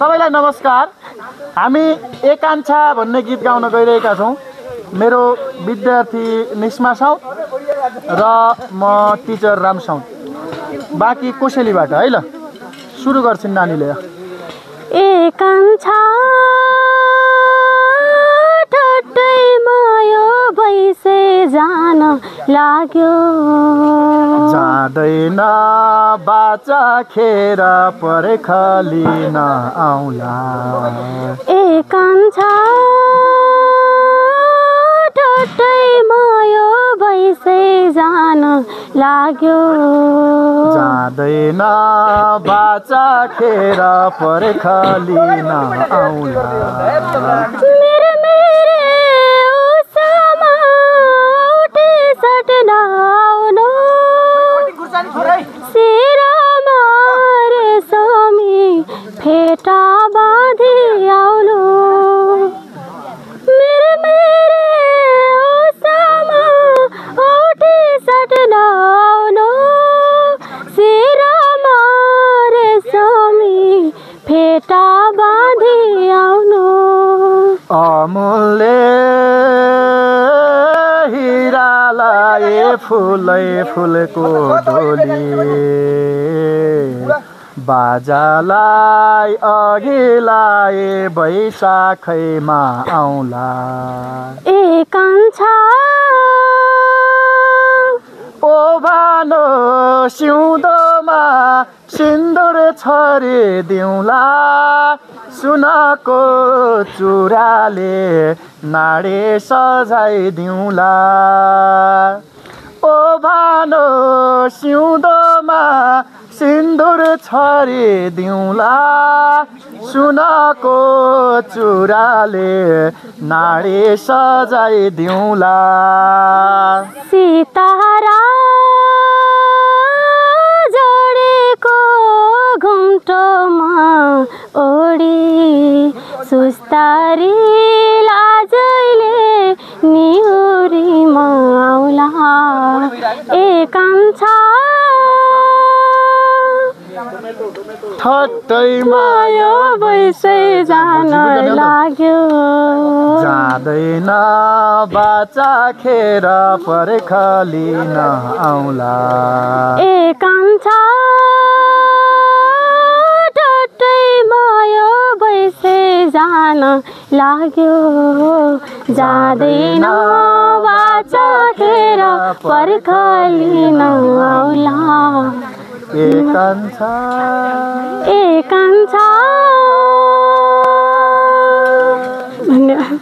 सबैलाई नमस्कार। हामी एकांक्षा भन्ने गीत गाउन गइरहेका छौं। मेरो विद्यार्थी निस्मा साउद र म टिचर राम साउद, बाँकी कोसेलीबाट है ल। सुरु गर्छिन् नानीले। एकांक्षा टट्टैमा यो भैसे जान लाग्यो, जाँदैन बाचा खेर पर्खलिन आउला। एकांक्षा टट्टैमा यो भैसे जान लाग्यो, जाँदैन बाचा खेर पर्खलिन आउला। मेरे उसामा उठे सटन आउनु, शिरमा रेशमी फेटा बाँधी आउनु। मेरे उसामा उठे सटन आउनु, शिरमा रेशमी फेटा बाँधी आउनु। अमूल्य हिरालाई फुलै फुलको डोली, बाजालाई अघिलाई बैशाखैमा आउला। एकांक्षा ओभानो सिउँदोमा सिन्दुर छरिदिउँला, सुनको चुराले नाडे सजाइदिउँला। ओभानो सिउँदोमा सिन्दुर छरिदिउँला, सुनको चुराले नाडे सजाइदिउँला। सितारा जोडेको घुम्टोमा ओडी, सुस्तारी लाजैले निहुरीमा आउला। एकांक्षा ठट्टैमा यो भैसे जान लाग्यो, जाँदैन बाचा खेर पर्खलिन आउला। एकांक्षा टट्टैमा यो भैसे जान लाग्यो, जाँदैन बाचा खेर पर्खलिन आउला। एकांक्षा एकांक्षा